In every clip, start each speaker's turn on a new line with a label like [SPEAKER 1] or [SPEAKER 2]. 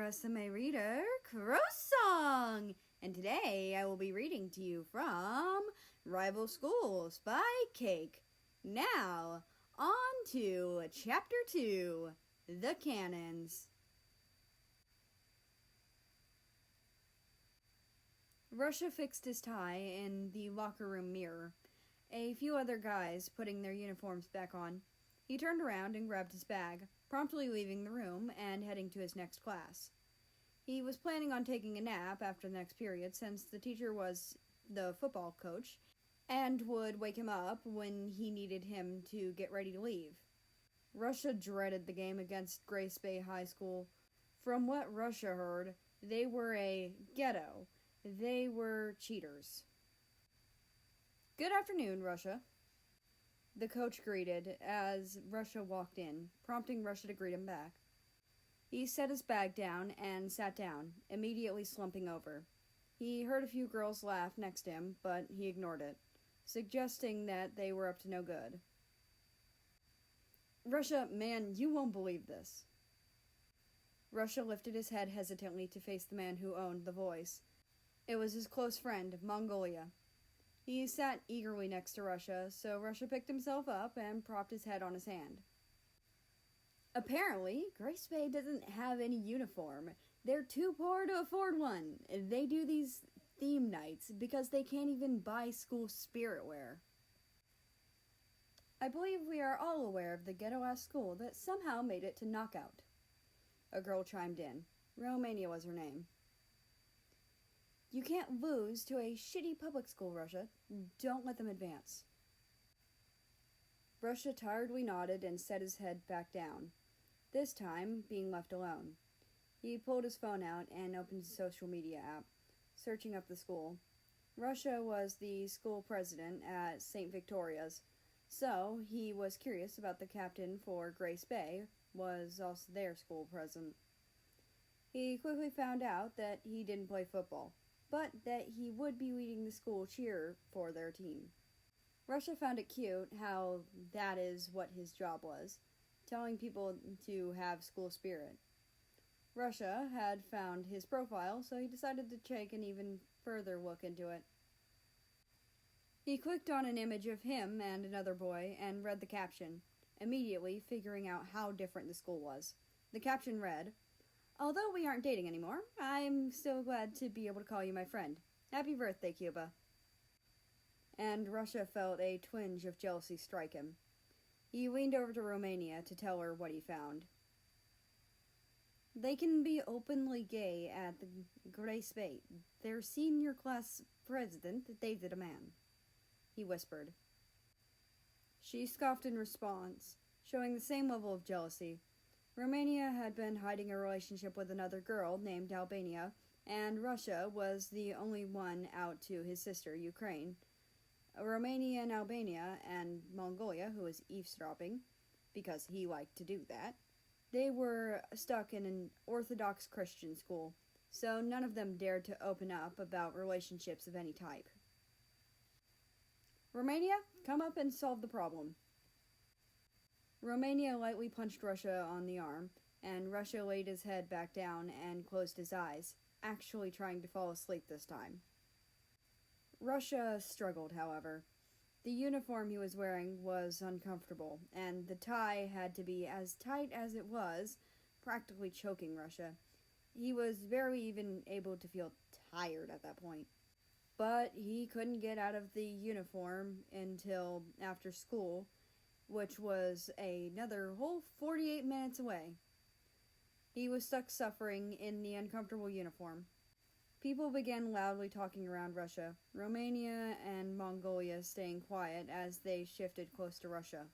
[SPEAKER 1] RusAme reader, Crossong, and today I will be reading to you from Rival Schools by Cake. Now, on to Chapter 2, The Cannons. Russia fixed his tie in the locker room mirror, a few other guys putting their uniforms back on. He turned around and grabbed his bag, promptly leaving the room and heading to his next class. He was planning on taking a nap after the next period since the teacher was the football coach and would wake him up when he needed him to get ready to leave. Russia dreaded the game against Grace Bay High School. From what Russia heard, they were a ghetto. They were cheaters. "Good afternoon, Russia," the coach greeted as Russia walked in, prompting Russia to greet him back. He set his bag down and sat down, immediately slumping over. He heard a few girls laugh next to him, but he ignored it, suggesting that they were up to no good. "Russia, man, you won't believe this." Russia lifted his head hesitantly to face the man who owned the voice. It was his close friend, Mongolia. He sat eagerly next to Russia, so Russia picked himself up and propped his head on his hand. "Apparently, Grace Bay doesn't have any uniform. They're too poor to afford one. They do these theme nights because they can't even buy school spirit wear." "I believe we are all aware of the ghetto-ass school that somehow made it to knockout," a girl chimed in. Romania was her name. "You can't lose to a shitty public school, Russia. Don't let them advance." Russia tiredly nodded and set his head back down, this time being left alone. He pulled his phone out and opened his social media app, searching up the school. Russia was the school president at St. Victoria's, so he was curious about the captain for Grace Bay, was also their school president. He quickly found out that he didn't play football, but that he would be leading the school cheer for their team. Russia found it cute how that is what his job was, telling people to have school spirit. Russia had found his profile, so he decided to take an even further look into it. He clicked on an image of him and another boy and read the caption, immediately figuring out how different the school was. The caption read, "Although we aren't dating anymore, I'm still glad to be able to call you my friend. Happy birthday, Cuba." And Russia felt a twinge of jealousy strike him. He leaned over to Romania to tell her what he found. "They can be openly gay at the Grace Bay. Their senior class president dated a man," he whispered. She scoffed in response, showing the same level of jealousy. Romania had been hiding a relationship with another girl named Albania, and Russia was the only one out to his sister, Ukraine. Romania and Albania, and Mongolia, who was eavesdropping, because he liked to do that, they were stuck in an Orthodox Christian school, so none of them dared to open up about relationships of any type. "Romania, come up and solve the problem." Romania lightly punched Russia on the arm, and Russia laid his head back down and closed his eyes, actually trying to fall asleep this time. Russia struggled, however. The uniform he was wearing was uncomfortable, and the tie had to be as tight as it was, practically choking Russia. He was barely even able to feel tired at that point. But he couldn't get out of the uniform until after school, which was another whole 48 minutes away. He was stuck suffering in the uncomfortable uniform. People began loudly talking around Russia, Romania and Mongolia staying quiet as they shifted close to Russia.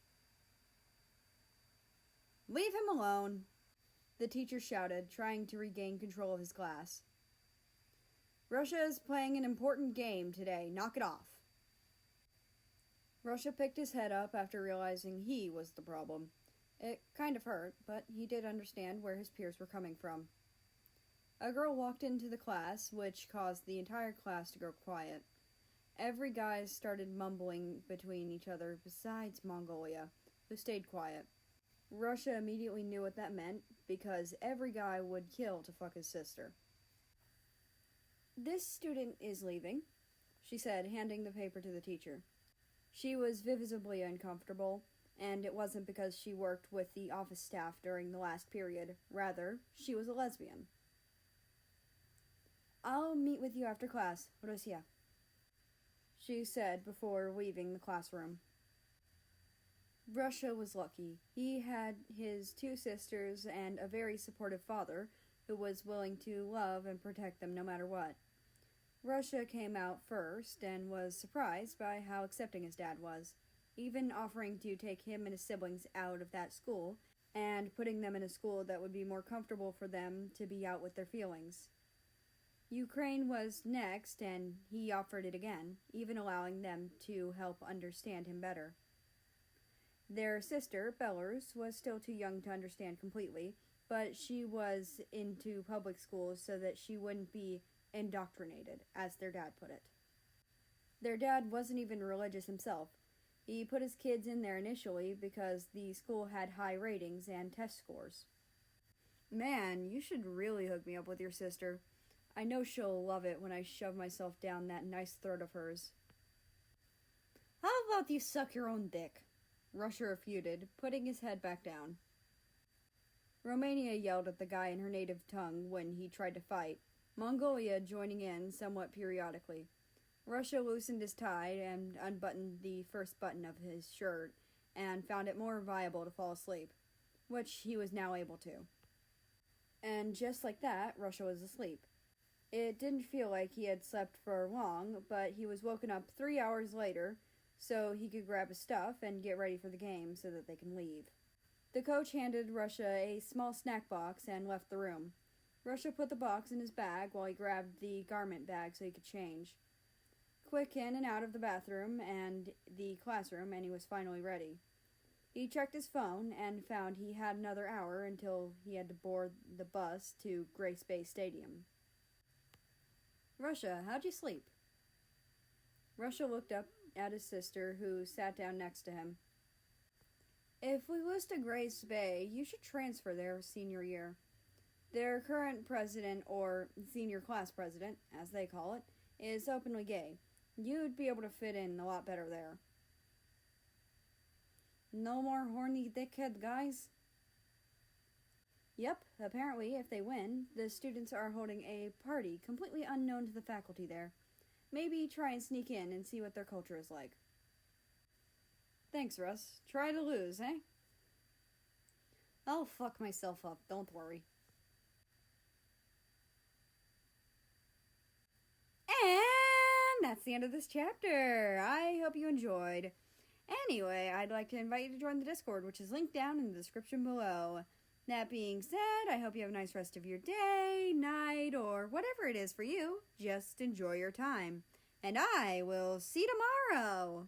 [SPEAKER 1] "Leave him alone," the teacher shouted, trying to regain control of his class. "Russia is playing an important game today. Knock it off." Russia picked his head up after realizing he was the problem. It kind of hurt, but he did understand where his peers were coming from. A girl walked into the class, which caused the entire class to go quiet. Every guy started mumbling between each other besides Mongolia, who stayed quiet. Russia immediately knew what that meant, because every guy would kill to fuck his sister. "This student is leaving," she said, handing the paper to the teacher. She was visibly uncomfortable, and it wasn't because she worked with the office staff during the last period. Rather, she was a lesbian. "I'll meet with you after class, Russia," she said before leaving the classroom. Russia was lucky. He had his 2 sisters and a very supportive father who was willing to love and protect them no matter what. Russia came out first and was surprised by how accepting his dad was, even offering to take him and his siblings out of that school and putting them in a school that would be more comfortable for them to be out with their feelings. Ukraine was next, and he offered it again, even allowing them to help understand him better. Their sister, Belarus, was still too young to understand completely, but she was into public schools so that she wouldn't be indoctrinated, as their dad put it. Their dad wasn't even religious himself. He put his kids in there initially because the school had high ratings and test scores. "Man, you should really hook me up with your sister. I know she'll love it when I shove myself down that nice throat of hers." "How about you suck your own dick?" Russia refuted, putting his head back down. Romania yelled at the guy in her native tongue when he tried to fight, Mongolia joining in somewhat periodically. Russia loosened his tie and unbuttoned the first button of his shirt and found it more viable to fall asleep, which he was now able to. And just like that, Russia was asleep. It didn't feel like he had slept for long, but he was woken up 3 hours later so he could grab his stuff and get ready for the game so that they can leave. The coach handed Russia a small snack box and left the room. Russia put the box in his bag while he grabbed the garment bag so he could change. Quick in and out of the bathroom and the classroom, and he was finally ready. He checked his phone and found he had another hour until he had to board the bus to Grace Bay Stadium. "Russia, how'd you sleep?" Russia looked up at his sister, who sat down next to him. "If we lose to Grace Bay, you should transfer there senior year. Their current president, or senior class president, as they call it, is openly gay. You'd be able to fit in a lot better there." "No more horny dickhead guys?" "Yep, apparently if they win, the students are holding a party completely unknown to the faculty there. Maybe try and sneak in and see what their culture is like." "Thanks, Russ. Try to lose, eh?" "I'll fuck myself up, don't worry." And that's the end of this chapter. I hope you enjoyed. Anyway, I'd like to invite you to join the Discord, which is linked down in the description below. That being said, I hope you have a nice rest of your day, night, or whatever it is for you. Just enjoy your time. And I will see you tomorrow.